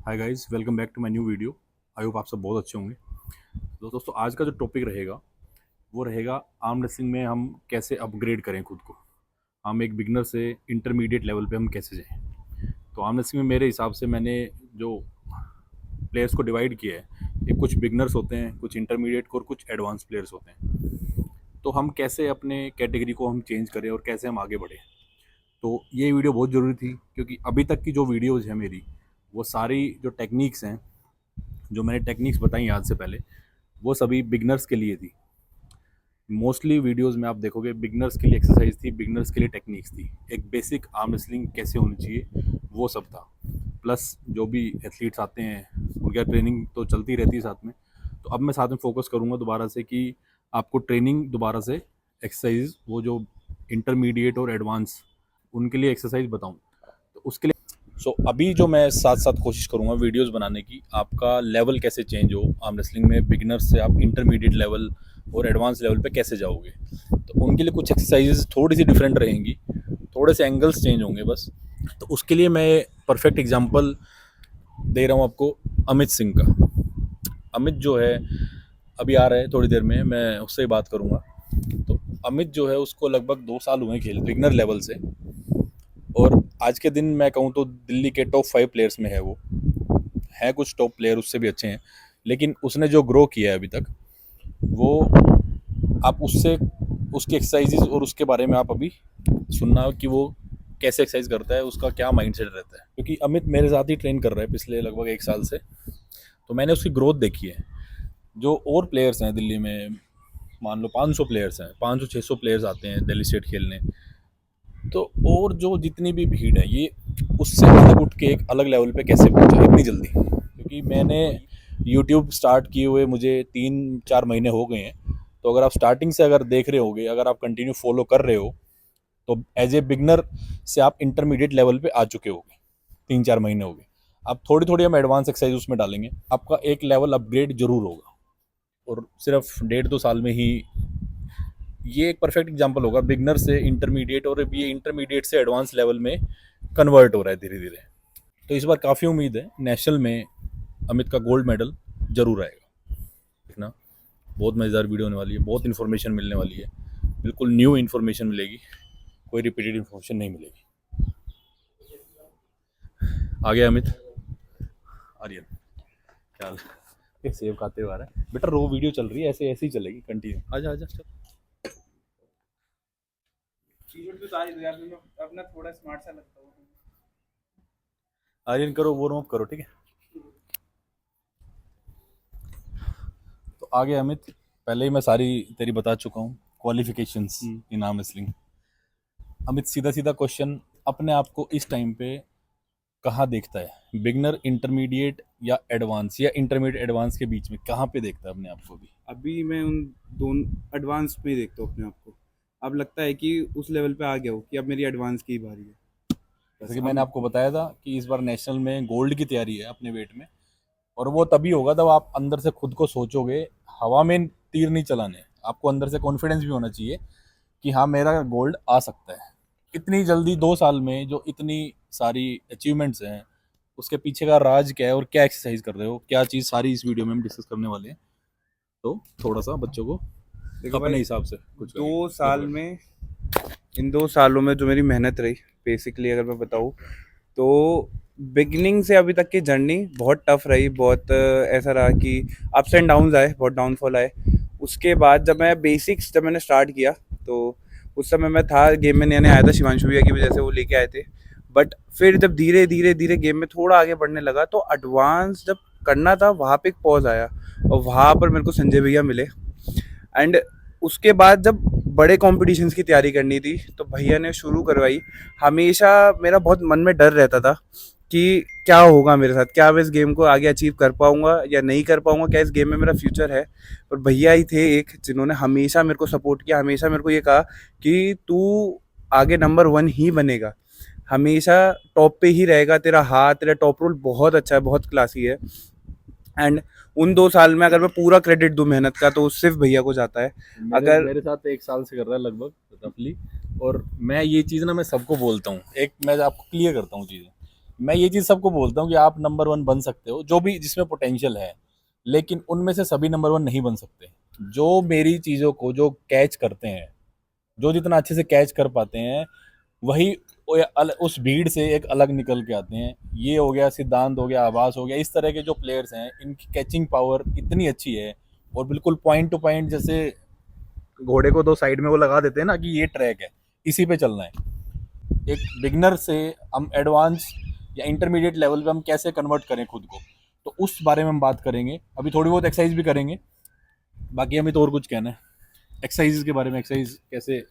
Hi guys, welcome back to my new video. I hope आप सब बहुत अच्छे होंगे। दोस्तों आज का जो टॉपिक रहेगा वो रहेगा आर्म रेसलिंग में हम कैसे अपग्रेड करें खुद को। हम एक बिगनर से इंटरमीडिएट लेवल पे हम कैसे जाएं। तो आर्म रेसलिंग में मेरे हिसाब से मैंने जो प्लेयर्स को डिवाइड किया है, एक कुछ बिगनर्स होते हैं, कुछ इंटरमीडिएट और कुछ एडवांस प्लेयर्स होते हैं। तो हम कैसे अपने कैटेगरी को हम चेंज करें और कैसे हम आगे बढ़ें। तो ये वीडियो बहुत ज़रूरी थी क्योंकि अभी तक की जो वीडियोज़ है मेरी, वो सारी जो टेक्निक्स हैं, जो मैंने टेक्निक्स बताई आज से पहले, वो सभी बिगनर्स के लिए थी। मोस्टली वीडियोस में आप देखोगे बिगनर्स के लिए एक्सरसाइज थी, बिगनर्स के लिए टेक्निक्स थी। एक बेसिक आर्म रेसलिंग कैसे होनी चाहिए वो सब था। प्लस जो भी एथलीट्स आते हैं उनका ट्रेनिंग तो चलती रहती है साथ में। तो अब मैं साथ में फोकस करूँगा दोबारा से कि आपको ट्रेनिंग दोबारा से एक्सरसाइज, वो जो इंटरमीडिएट और एडवांस, उनके लिए एक्सरसाइज बताऊँ। तो उसके लिए अभी जो मैं साथ साथ कोशिश करूँगा वीडियोस बनाने की, आपका लेवल कैसे चेंज हो आर्म रेसलिंग में, बिगिनर से आप इंटरमीडिएट लेवल और एडवांस लेवल पे कैसे जाओगे। तो उनके लिए कुछ एक्सरसाइजेस थोड़ी सी डिफरेंट रहेंगी, थोड़े से एंगल्स चेंज होंगे बस। तो उसके लिए मैं परफेक्ट एग्जांपल दे रहा हूँ आपको, अमित सिंह का। अमित जो है अभी आ रहा है, थोड़ी देर में मैं उससे ही बात करूँगा। तो अमित जो है उसको लगभग 2 साल हुए खेल बिगनर लेवल से, और आज के दिन मैं कहूँ तो दिल्ली के टॉप 5 प्लेयर्स में है वो। है कुछ टॉप प्लेयर उससे भी अच्छे हैं, लेकिन उसने जो ग्रो किया है अभी तक, वो आप उससे उसकी एक्सरसाइजेज और उसके बारे में आप अभी सुनना कि वो कैसे एक्सरसाइज करता है, उसका क्या माइंडसेट रहता है। क्योंकि अमित मेरे साथ ही ट्रेन कर रहा है पिछले लगभग 1 साल से, तो मैंने उसकी ग्रोथ देखी है। जो और प्लेयर्स हैं दिल्ली में, मान लो 500 प्लेयर्स हैं, 500-600 प्लेयर्स आते हैं दिल्ली स्टेट खेलने। तो और जो जितनी भी भीड़ है, ये उससे अलग उठ के एक अलग लेवल पे कैसे पहुंचा इतनी जल्दी। क्योंकि मैंने यूट्यूब स्टार्ट किए हुए मुझे 3-4 महीने हो गए हैं। तो अगर आप स्टार्टिंग से अगर देख रहे होगे, अगर आप कंटिन्यू फॉलो कर रहे हो, तो एज ए बिगनर से आप इंटरमीडिएट लेवल पे आ चुके होगे। 3-4 महीने हो गए। अब थोड़ी थोड़ी हम एडवांस एक्सरसाइज उसमें डालेंगे, आपका एक लेवल अपग्रेड जरूर होगा। और सिर्फ 1.5-2 साल में ही ये एक परफेक्ट एग्जांपल होगा बिगनर से इंटरमीडिएट, और ये इंटरमीडिएट से एडवांस लेवल में कन्वर्ट हो रहा है धीरे धीरे। तो इस बार काफ़ी उम्मीद है नेशनल में अमित का गोल्ड मेडल जरूर आएगा। देखना, बहुत मज़ेदार वीडियो होने वाली है, बहुत इन्फॉर्मेशन मिलने वाली है, बिल्कुल न्यू इन्फॉर्मेशन मिलेगी, कोई रिपीटेड इन्फॉर्मेशन नहीं मिलेगी। आ गया अमित, आर्यन, क्या हाल है? सेव खाते हुए आ रहा है बेटा। रो वीडियो चल रही है, ऐसे ऐसे ही चलेगी कंटिन्यू। आजा आजा चल। कीबोर्ड पे सारी यार मैं अपना थोड़ा स्मार्ट सा लगता हूँ। आर्यन करो, वार्म अप करो, ठीक है। तो आगे अमित, पहले ही मैं सारी तेरी बता चुका हूँ क्वालिफिकेशंस इन आर्म रेसलिंग। अमित सीधा सीधा क्वेश्चन, अपने आप को इस टाइम पे कहाँ देखता है, बिगनर, इंटरमीडिएट या एडवांस, या इंटरमीडिएट एडवांस के बीच में कहाँ पे देखता है अपने आप को भी? अभी मैं उन दोनों एडवांस में ही देखता हूँ अपने आप को। अब लगता है कि उस लेवल पे आ गया हूँ कि अब मेरी एडवांस की बारी है। जैसे बस कि मैंने अब आपको बताया था कि इस बार नेशनल में गोल्ड की तैयारी है अपने वेट में। और वो तभी होगा जब आप अंदर से खुद को सोचोगे, हवा में तीर नहीं चलाने, आपको अंदर से कॉन्फिडेंस भी होना चाहिए कि हाँ मेरा गोल्ड आ सकता है। इतनी जल्दी 2 साल में जो इतनी सारी अचीवमेंट्स हैं, उसके पीछे का राज क्या है और क्या एक्सरसाइज कर रहे हो, क्या चीज़, सारी इस वीडियो में हम डिस्कस करने वाले हैं। तो थोड़ा सा बच्चों को देखो भाई, अपने हिसाब से कुछ करिए। दो देखो साल बेटा, में इन 2 सालों में जो मेरी मेहनत रही, बेसिकली अगर मैं बताऊँ तो बिगनिंग से अभी तक की जर्नी बहुत टफ रही। बहुत ऐसा रहा कि अप्स एंड डाउन्स आए, बहुत डाउनफॉल आए। उसके बाद जब मैंने स्टार्ट किया, तो उस समय मैं था गेम में, नया नया आया था, शिवांशु भैया की वजह से वो लेके आए थे। बट फिर जब धीरे धीरे धीरे गेम में थोड़ा आगे बढ़ने लगा, तो एडवांस जब करना था वहाँ पे एक पॉज आया, और वहाँ पर मेरे को संजय भैया मिले। एंड उसके बाद जब बड़े कॉम्पिटिशन्स की तैयारी करनी थी, तो भैया ने शुरू करवाई। हमेशा मेरा बहुत मन में डर रहता था कि क्या होगा मेरे साथ, क्या मैं इस गेम को आगे अचीव कर पाऊंगा या नहीं कर पाऊंगा, क्या इस गेम में मेरा फ्यूचर है। और भैया ही थे एक जिन्होंने हमेशा मेरे को सपोर्ट किया, हमेशा मेरे को ये कहा कि तू आगे नंबर 1 ही बनेगा, हमेशा टॉप पे ही रहेगा, तेरा हाथ, तेरा टॉप रोल बहुत अच्छा है, बहुत क्लासी है। एंड उन 2 साल में अगर मैं पूरा क्रेडिट दूं मेहनत का, तो सिर्फ भैया को जाता है। मेरे अगर मेरे साथ 1 साल से कर रहा है लगभग रफली। और मैं ये चीज़ ना मैं सबको बोलता हूँ, एक मैं आपको क्लियर करता हूँ चीज़ें। मैं ये चीज़ सबको बोलता हूँ कि आप नंबर वन बन सकते हो जो भी जिसमें पोटेंशियल है, लेकिन उनमें से सभी नंबर वन नहीं बन सकते। जो मेरी चीज़ों को जो कैच करते हैं, जो जितना अच्छे से कैच कर पाते हैं, वही उस भीड़ से एक अलग निकल के आते हैं। ये हो गया, सिद्धांत हो गया, आभास हो गया, इस तरह के जो प्लेयर्स हैं इनकी कैचिंग पावर इतनी अच्छी है, और बिल्कुल पॉइंट टू पॉइंट, जैसे घोड़े को दो साइड में वो लगा देते हैं ना कि ये ट्रैक है, इसी पे चलना है। एक बिगनर से हम एडवांस या इंटरमीडिएट लेवल पे हम कैसे कन्वर्ट करें खुद को, तो उस बारे में हम बात करेंगे। अभी थोड़ी बहुत एक्सरसाइज भी करेंगे। बाकी हमें तो और कुछ कहना है एक्सरसाइज के बारे में, एक्सरसाइज कैसे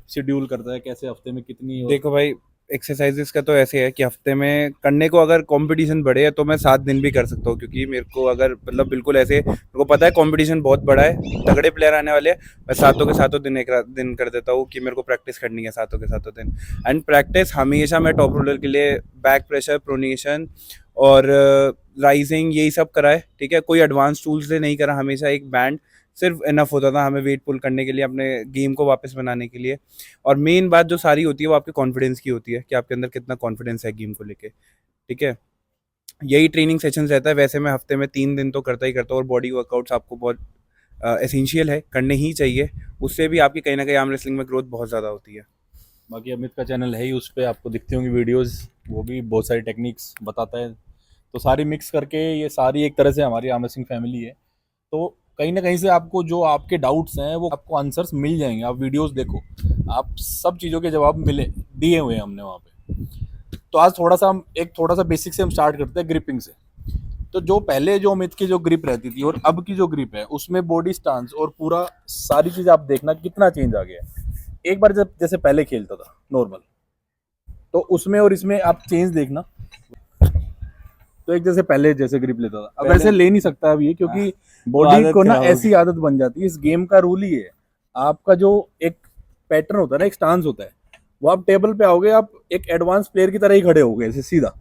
शेड्यूल करता है, कैसे हफ्ते में कितनी, और देखो भाई, एक्सरसाइजेस का तो ऐसे है कि हफ्ते में करने को अगर कंपटीशन बड़े है तो मैं 7 दिन भी कर सकता हूँ, क्योंकि मेरे को अगर मतलब बिल्कुल ऐसे मेरे को पता है कंपटीशन बहुत बड़ा है, तगड़े प्लेयर आने वाले हैं, मैं सातों के सातों दिन एक दिन कर देता हूँ कि मेरे को प्रैक्टिस करनी है सातों के सातों दिन। एंड प्रैक्टिस हमेशा मैं टॉप रोलर के लिए बैक प्रेशर, प्रोनेशन और राइजिंग यही सब करा है, ठीक है। कोई एडवांस टूल्स से नहीं करा, हमेशा एक बैंड सिर्फ इनफ होता था हमें वेट पुल करने के लिए, अपने गेम को वापस बनाने के लिए। और मेन बात जो सारी होती है वो आपके कॉन्फिडेंस की होती है कि आपके अंदर कितना कॉन्फिडेंस है गेम को लेके, ठीक है। यही ट्रेनिंग सेशन रहता है। वैसे मैं हफ्ते में 3 दिन तो करता ही करता हूँ, और बॉडी वर्कआउट्स आपको बहुत एसेंशियल है, करने ही चाहिए। उससे भी आपकी कहीं ना कहीं आर्म रेसलिंग में ग्रोथ बहुत ज़्यादा होती है। बाकी अमित का चैनल है ही, उस पर आपको दिखती होंगी वीडियोस, वो भी बहुत सारी टेक्निक्स बताता है। तो सारी मिक्स करके ये सारी एक तरह से हमारी आर्म रेसलिंग फैमिली है। तो कहीं ना कहीं से आपको जो आपके डाउट्स हैं वो आपको आंसर्स मिल जाएंगे। आप वीडियोस देखो, आप सब चीज़ों के जवाब मिले दिए हुए हैं हमने वहाँ पे। तो आज थोड़ा सा बेसिक से हम स्टार्ट करते हैं, ग्रिपिंग से। तो जो पहले जो अमित की जो ग्रिप रहती थी और अब की जो ग्रिप है, उसमें बॉडी स्टांस और पूरा सारी चीज़ आप देखना कितना चेंज आ गया है। एक बार जब जैसे पहले खेलता था नॉर्मल, तो उसमें और इसमें आप चेंज देखना। तो एक जैसे पहले जैसे ग्रिप लेता था, अब पहले ऐसे ले नहीं सकता अब ये, क्योंकि वो बॉडी आदत को ना खराब हो ऐसी आदत बन जाती है। इस गेम का रूल ही है, आपका जो एक पैटर्न होता है ना, एक स्टांस होता है, वो आप टेबल पे आओगे, आप एक एडवांस प्लेयर की तरह ही खड़े हो गए ऐसे सीधा।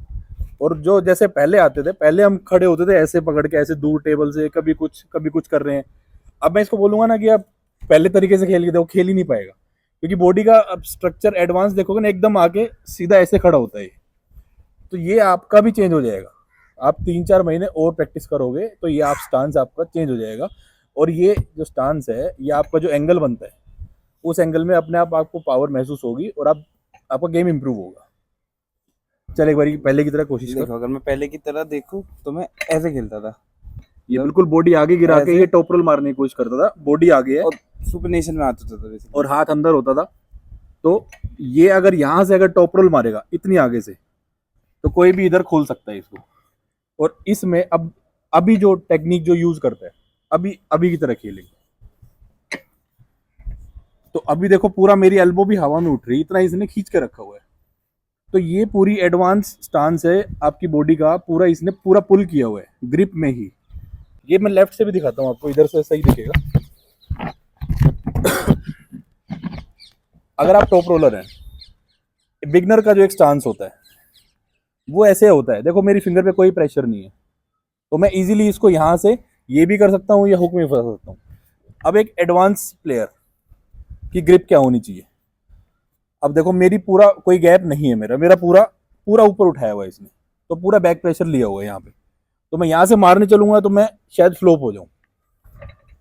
और जो जैसे पहले आते थे, पहले हम खड़े होते थे ऐसे पकड़ के, ऐसे दूर टेबल से, कभी कुछ कर रहे हैं। अब मैं इसको बोलूंगा ना कि आप पहले तरीके से खेल के देखो, खेल ही नहीं पाएगा, क्योंकि बॉडी का अब स्ट्रक्चर एडवांस देखोगे ना, एकदम आके सीधा ऐसे खड़ा होता है। तो ये आपका भी चेंज हो जाएगा। आप 3-4 महीने और प्रैक्टिस करोगे तो ये आप स्टांस आपका चेंज हो जाएगा। और ये जो स्टांस है, ये आपका जो एंगल बनता है, उस एंगल में अपने आप आपको पावर महसूस होगी, और आपका गेम इंप्रूव होगा। चल एक बार पहले की तरह कोशिश कर। देखो, अगर मैं पहले की तरह देखूँ तो मैं ऐसे खेलता था, ये मतलब बिल्कुल बॉडी आगे गिरा के ऐसे, ये टॉप रोल मारने की कोशिश करता था, बॉडी आगे है और सुपरनेशन में आता था basically। और हाथ अंदर होता था। तो ये अगर यहाँ से अगर टॉप रोल मारेगा इतनी आगे से, तो कोई भी इधर खोल सकता है इसको। और इसमें अब अभी जो टेक्निक जो यूज करता है, अभी अभी की तरह खेलेंगे। तो अभी देखो, पूरा मेरी एल्बो भी हवा में उठ रही है, इतना इसने खींच के रखा हुआ है। तो ये पूरी एडवांस स्टांस है आपकी बॉडी का, पूरा इसने पूरा पुल किया हुआ है ग्रिप में ही। ये मैं लेफ्ट से भी दिखाता हूँ आपको, इधर से सही दिखेगा। अगर आप टॉप रोलर हैं, बिगनर का जो एक स्टांस होता है वो ऐसे होता है। देखो मेरी फिंगर पे कोई प्रेशर नहीं है, तो मैं इजीली इसको यहाँ से ये भी कर सकता हूँ या हुक में फंसा सकता हूँ। अब एक एडवांस प्लेयर की ग्रिप क्या होनी चाहिए? अब देखो, मेरी पूरा कोई गैप नहीं है, मेरा मेरा पूरा पूरा ऊपर उठाया हुआ है इसने, तो पूरा बैक प्रेशर लिया हुआ है यहाँ पे। तो मैं यहाँ से मारने चलूंगा तो मैं शायद फ्लोप हो जाऊँ।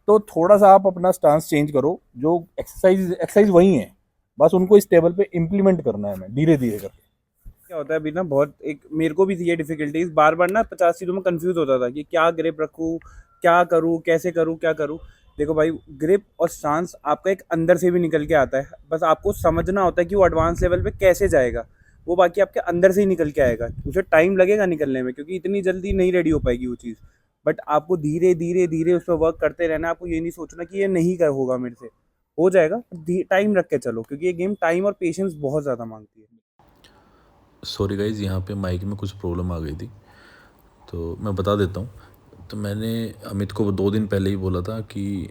तो थोड़ा सा आप अपना स्टांस चेंज करो। जो एक्सरसाइज वही है, बस उनको इस टेबल पे इम्प्लीमेंट करना है, मैं धीरे धीरे करके। क्या होता है अभी ना, बहुत एक मेरे को भी थी ये डिफिकल्टीज, बार बार ना 50 चीज़ों में कंफ्यूज होता था कि क्या ग्रिप रखूँ, क्या करूँ, कैसे करूँ, क्या करूँ। देखो भाई, ग्रिप और स्टांस आपका एक अंदर से भी निकल के आता है, बस आपको समझना होता है कि वो एडवांस लेवल पे कैसे जाएगा। वो बाकी आपके अंदर से ही निकल के आएगा, उसे टाइम लगेगा निकलने में, क्योंकि इतनी जल्दी नहीं रेडी हो पाएगी वो चीज़। बट आपको धीरे धीरे धीरे उस पर वर्क करते रहना है। आपको ये नहीं सोचना कि ये नहीं कर होगा मेरे से, हो जाएगा। टाइम रख के चलो, क्योंकि ये गेम टाइम और पेशेंस बहुत ज़्यादा मांगती है। सॉरी गाइज़, यहाँ पे माइक में कुछ प्रॉब्लम आ गई थी, तो मैं बता देता हूँ। तो मैंने अमित को 2 दिन पहले ही बोला था कि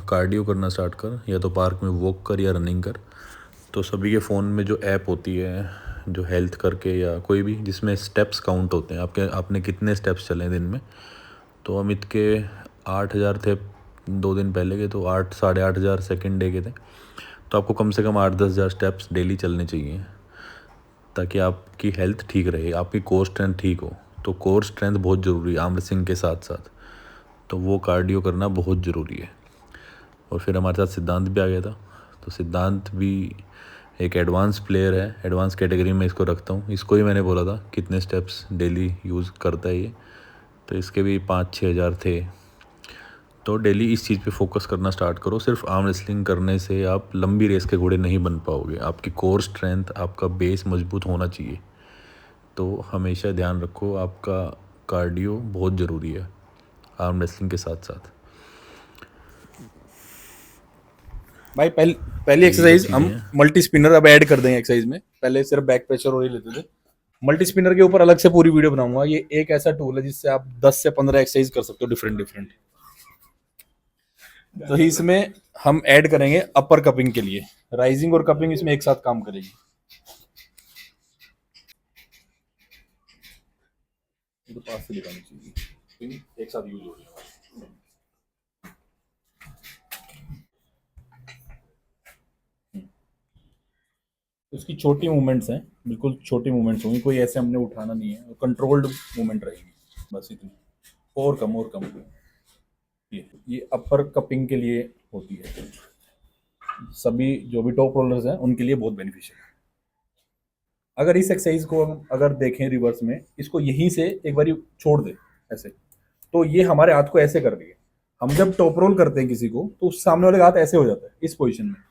कार्डियो करना स्टार्ट कर, या तो पार्क में वॉक कर या रनिंग कर। तो सभी के फ़ोन में जो ऐप होती है, जो हेल्थ करके या कोई भी, जिसमें स्टेप्स काउंट होते हैं, आपने कितने स्टेप्स चले दिन में। तो अमित के 8,000 थे 2 दिन पहले के, तो 8-8,500 सेकेंड डे के थे। तो आपको कम से कम 8-10 हज़ार स्टेप्स डेली चलने चाहिए। ताकि आपकी हेल्थ ठीक रहे, आपकी कोर स्ट्रेंथ ठीक हो। तो कोर स्ट्रेंथ बहुत ज़रूरी है आर्म रेसलिंग के साथ साथ, तो वो कार्डियो करना बहुत ज़रूरी है। और फिर हमारे साथ सिद्धांत भी आ गया था, तो सिद्धांत भी एक एडवांस प्लेयर है, एडवांस कैटेगरी में इसको रखता हूँ। इसको ही मैंने बोला था कितने स्टेप्स डेली यूज़ करता है ये, तो इसके भी 5-6 हज़ार थे। तो डेली इस चीज़ पे फोकस करना स्टार्ट करो। सिर्फ आर्म रेसलिंग करने से आप लंबी रेस के घोड़े नहीं बन पाओगे, आपकी कोर स्ट्रेंथ, आपका बेस मजबूत होना चाहिए। तो हमेशा ध्यान रखो, आपका कार्डियो बहुत ज़रूरी है आर्म रेसलिंग के साथ साथ। भाई पहली एक्सरसाइज हम मल्टी स्पिनर अब ऐड कर देंगे एक्सरसाइज में। पहले सिर्फ बैक प्रेशर और ये लेते थे, मल्टी स्पिनर के ऊपर अलग से पूरी वीडियो बनाऊंगा। ये एक ऐसा टूल है जिससे आप 10 से 15 एक्सरसाइज कर सकते हो डिफरेंट। तो इसमें हम ऐड करेंगे अपर कपिंग के लिए, राइजिंग और कपिंग इसमें एक साथ काम करेगी। तो पास से दिखानी चाहिए, एक साथ यूज हो रही है। उसकी छोटी मूवमेंट्स हैं, बिल्कुल छोटी मूवमेंट्स होंगी, कोई ऐसे हमने उठाना नहीं है, कंट्रोल्ड मूवमेंट रहेगी, बस इतनी। और कम ये अपर कपिंग के लिए होती है। सभी जो भी टॉप रोलर्स हैं उनके लिए बहुत बेनिफिशियल है। अगर इस एक्सरसाइज को हम अगर देखें रिवर्स में, इसको यहीं से एक बार छोड़ दे ऐसे, तो ये हमारे हाथ को ऐसे कर रही है। हम जब टॉप रोल करते हैं किसी को, तो सामने वाले का हाथ ऐसे हो जाता है इस पोजीशन में।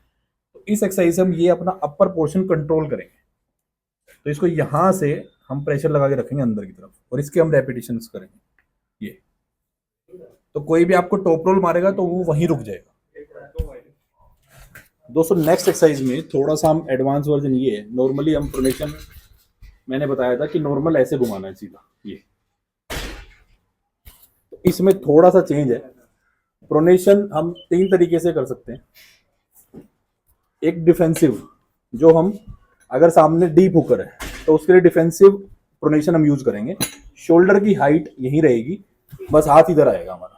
तो इस एक्सरसाइज से हम ये अपना अपर पोर्शन कंट्रोल करेंगे। तो इसको यहां से हम प्रेशर लगा के रखेंगे अंदर की तरफ, और इसके हम रेपिटेशन करेंगे। ये तो कोई भी आपको टॉप रोल मारेगा तो वो वहीं रुक जाएगा। दोस्तों नेक्स्ट एक्सरसाइज में थोड़ा सा हम एडवांस वर्जन ये है। नॉर्मली हम प्रोनेशन मैंने बताया था कि नॉर्मल ऐसे घुमाना है सीधा, ये। तो इसमें थोड़ा सा चेंज है। प्रोनेशन हम 3 तरीके से कर सकते हैं। एक डिफेंसिव, जो हम अगर सामने डीप हुकर है तो उसके लिए डिफेंसिव प्रोनेशन हम यूज करेंगे। शोल्डर की हाइट यहीं रहेगी, बस हाथ इधर आएगा हमारा।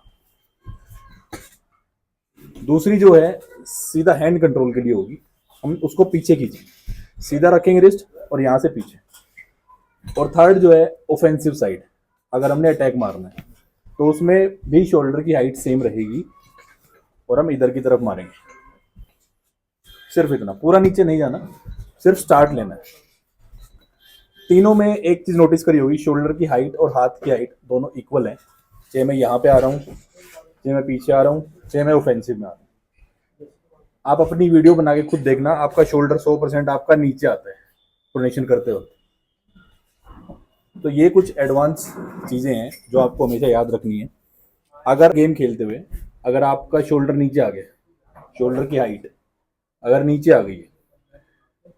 दूसरी जो है सीधा हैंड कंट्रोल के लिए होगी, हम उसको पीछे खींचेंगे, सीधा रखेंगे रिस्ट और यहां से पीछे। और थर्ड जो है ऑफेंसिव साइड, अगर हमने अटैक मारना है तो उसमें भी शोल्डर की हाइट सेम रहेगी और हम इधर की तरफ मारेंगे। सिर्फ इतना, पूरा नीचे नहीं जाना, सिर्फ स्टार्ट लेना है। तीनों में एक चीज नोटिस करी होगी, शोल्डर की हाइट और हाथ की हाइट दोनों इक्वल है। चाहे मैं यहाँ पे आ रहा हूँ, चाहे मैं पीछे आ रहा हूँ, चाहे मैं ऑफेंसिव में आ रहा हूँ। आप अपनी वीडियो बना के खुद देखना, आपका शोल्डर 100% आपका नीचे आता है प्रोनेशन करते वक्त। तो ये कुछ एडवांस चीज़ें हैं जो आपको हमेशा याद रखनी है। अगर गेम खेलते हुए अगर आपका शोल्डर नीचे आ गया, शोल्डर की हाइट अगर नीचे आ गई है,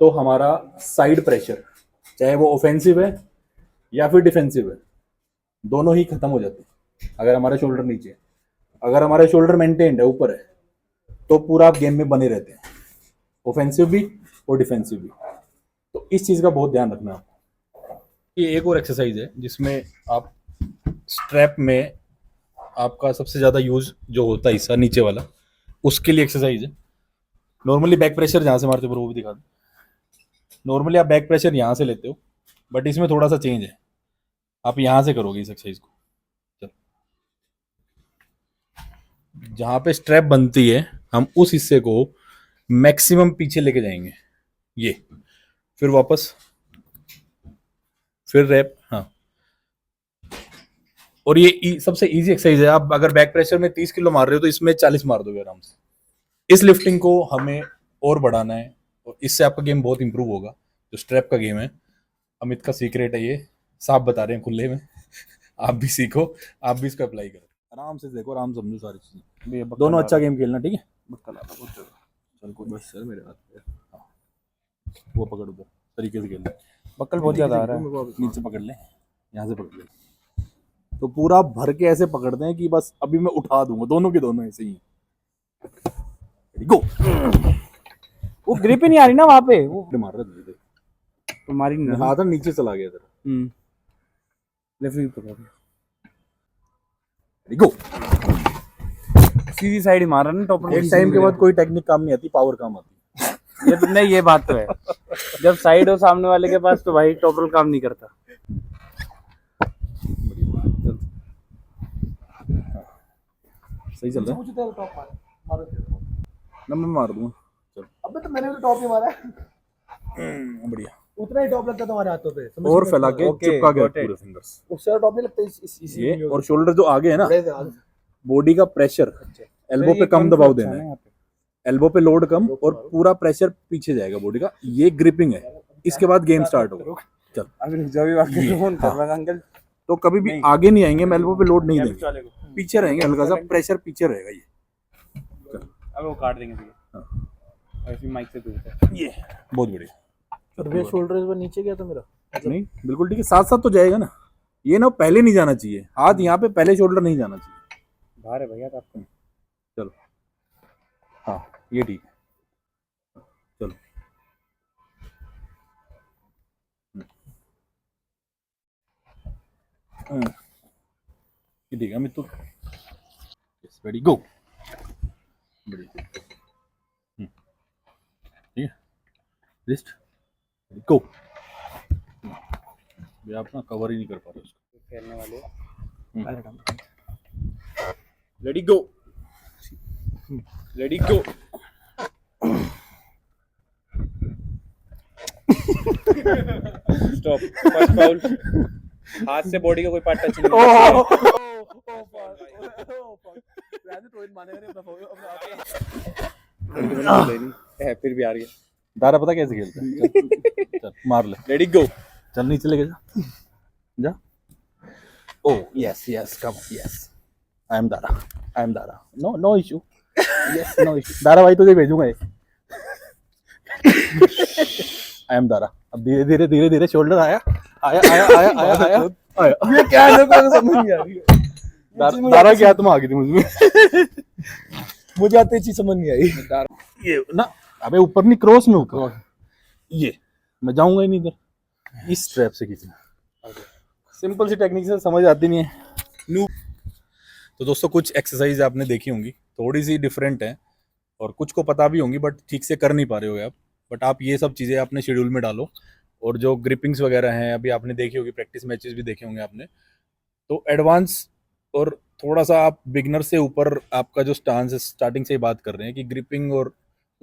तो हमारा साइड प्रेशर, चाहे वो ऑफेंसिव है या फिर डिफेंसिव है, दोनों ही खत्म हो जाते हैं अगर हमारा शोल्डर नीचे है। अगर हमारा शोल्डर मेंटेन्ड है, ऊपर है, तो पूरा आप गेम में बने रहते हैं, ऑफेंसिव भी और डिफेंसिव भी। तो इस चीज़ का बहुत ध्यान रखना है। ये एक और एक्सरसाइज है जिसमें आप स्ट्रैप में आपका सबसे ज़्यादा यूज जो होता है हिस्सा नीचे वाला, उसके लिए एक्सरसाइज है। नॉर्मली बैक प्रेशर जहाँ से मारते हो वो भी दिखा दो। नॉर्मली आप बैक प्रेशर यहाँ से लेते हो, बट इसमें थोड़ा सा चेंज है, आप यहाँ से करोगे इस एक्सरसाइज को। जहाँ पे स्ट्रैप बनती है हम उस हिस्से को मैक्सिमम पीछे लेके जाएंगे, ये, फिर वापस, फिर रैप। हाँ, और ये सबसे इजी एक्सरसाइज है। आप अगर बैक प्रेशर में 30 किलो मार रहे हो तो इसमें 40 मार दोगे आराम से। इस लिफ्टिंग को हमें और बढ़ाना है, और इससे आपका गेम बहुत इंप्रूव होगा। जो स्ट्रैप का गेम है, अमित का सीक्रेट है, ये साफ बता रहे हैं खुले में। आप भी सीखो, आप भी इसको अप्लाई करो, आराम से देखो, आराम समझो सारी चीजें। दोनों अच्छा गेम खेलना, ठीक है? चल कोई बस सर मेरे हाथ पे, वो पकड़ उधर तरीके से खेलना। बक्कल बहुत ज्यादा आ रहा है, नीचे पकड़ ले, यहाँ से पकड़ ले। तो पूरा भर के ऐसे पकड़ते हैं कि बस अभी मैं उठा दूंगा, दोनों के दोनों ऐसे ही। गो। वो ग्रिप ही नहीं आ रही ना वहाँ पे, वो मार रहा है तो मारी नहीं ना। हाथ नीचे चला गया इधर। लेफ्ट पकड़, गो। सीधी साइड ही मार रहा ना टॉपर। एक टाइम के बाद कोई टेक्निक काम नहीं आती, पावर काम आती। ये तो नहीं, ये बात तो है। जब साइड हो सामने वाले के पास तो भाई टॉपल काम नहीं करता। सही चल रहा है मुझे तो टॉप मारो ना, मैं मार दूंगा। चल अबे तो मैंने भी टॉप ही मारा है। बढ़िया। उतना ही टॉप लगता है तुम्हारे हाथों पे, समझ और नहीं फैला लगता। के Okay, चिपका के got it. पूरे फिंगर्स, उससे टॉप नहीं लगता इसी ये और शोल्डर जो आगे है ना, बड़े से आगे। बॉडी का प्रेशर एल्बो पे कम दबाव देना है, एल्बो पे लोड कम और पूरा प्रेशर पीछे जाएगा बॉडी का, ये ग्रिपिंग है। इसके बाद गेम स्टार्ट होगा। चल अभी रुक जाओ, अभी वाकई फोन कर रहा था अंकल। तो कभी भी आगे नहीं आएंगे, हम एल्बो पे लोड नहीं देंगे, पीछे रहेंगे, हल्का सा प्रेशर पीछे रहेगा। ये अब वो काट देंगे भैया। हाँ। ऐसे माइक से दूर से। ये बहुत बढ़िया। और भैया शोल्डर इस बार नीचे गया था मेरा। नहीं बिल्कुल ठीक है, साथ साथ तो जाएगा ना। ये ना पहले नहीं जाना चाहिए, हाथ यहाँ पे पहले, शोल्डर नहीं जाना चाहिए। बाहर है भैया तो आपको। चलो हाँ ये ठीक है। चलो ये ठीक है अमित, तो रेडी गो। बढ़िया ठीक है, लिस्ट गो। ये आप ना कवर ही नहीं कर पा रहे उसको। खेलने वाले रेडी गो, रेडी गो। Stop, first foul. हाथ से बॉडी का कोई पार्ट टच नहीं होना चाहिए। फिर भी आ रही है। दारा पता कैसे खेलता है? चल, चल मार ले, रेडी गो। चल नीचे लेके जा, जा। Oh yes yes come yes, I am Dara, I am Dara, no no issue, yes no issue. Dara भाई तुझे भेजूंगा ये। I am Dara. अब धीरे धीरे धीरे धीरे शोल्डर आया आया आया आया आया आया आया। ये क्या है को समझ नहीं आ रही है। दारा की आत्मा आ गई थी मुझमें। मुझे आते चीज समझ नहीं आई। ये ना, अबे ऊपर नहीं, क्रॉस में ऊपर। ये मैं जाऊंगा ही नहीं इधर, इस स्ट्रैप से खींचना। सिंपल सी टेक्निक से समझ आती नहीं है। तो दोस्तों कुछ एक्सरसाइज आपने देखी होंगी, थोड़ी सी डिफरेंट है और कुछ को पता भी होंगी बट ठीक से कर नहीं पा रहे हो आप। बट आप ये सब चीज़ें अपने शेड्यूल में डालो। और जो ग्रिपिंग्स वगैरह हैं अभी आपने देखी होगी, प्रैक्टिस मैचेस भी देखे होंगे आपने, तो एडवांस और थोड़ा सा आप बिगनर से ऊपर आपका जो स्टांस है, स्टार्टिंग से ही बात कर रहे हैं कि ग्रिपिंग और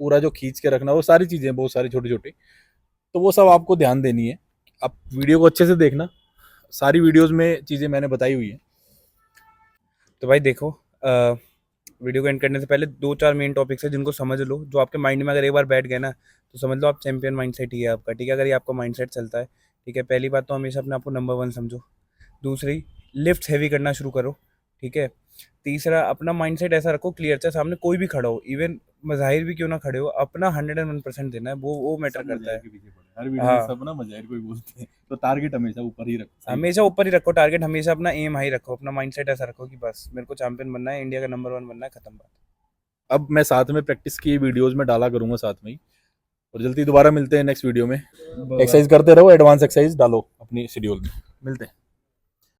पूरा जो खींच के रखना, वो सारी चीज़ें बहुत सारी छोटी छोटी, तो वो सब आपको ध्यान देनी है। आप वीडियो को अच्छे से देखना, सारी वीडियोस में चीज़ें मैंने बताई हुई हैं। तो भाई देखो, वीडियो को एंड करने से पहले 2-4 मेन टॉपिक्स है जिनको समझ लो, जो आपके माइंड में अगर एक बार बैठ गए ना तो समझ लो आप चैंपियन माइंडसेट ही है आपका। ठीक है, अगर ये आपका माइंडसेट चलता है, ठीक है, पहली बात तो हमेशा अपने आप को नंबर 1 समझो। दूसरी, लिफ्ट हैवी करना शुरू करो। ठीक है। तीसरा, अपना माइंडसेट ऐसा रखो क्लियर, चाहे सामने कोई भी खड़ा हो, इवन मज़ाहिर भी क्यों ना खड़े हो, अपना 101% देना है, वो मैटर करता है। हर वीडियो में सब ना मजाहिर कोई बोलते हैं, तो टारगेट हमेशा ऊपर ही रखो, हमेशा ऊपर ही रखो टारगेट, हमेशा अपना एम हाई रखो, अपना माइंडसेट ऐसा रखो कि बस मेरे को चैंपियन बनना है, इंडिया का नंबर 1 बनना है, खत्म बात। अब मैं साथ में प्रैक्टिस की वीडियोस में डाला करूंगा साथ में ही, और जल्दी दोबारा मिलते हैं नेक्स्ट वीडियो में। एक्सरसाइज करते रहो, एडवांस एक्सरसाइज डालो अपनी शेड्यूल में। मिलते हैं।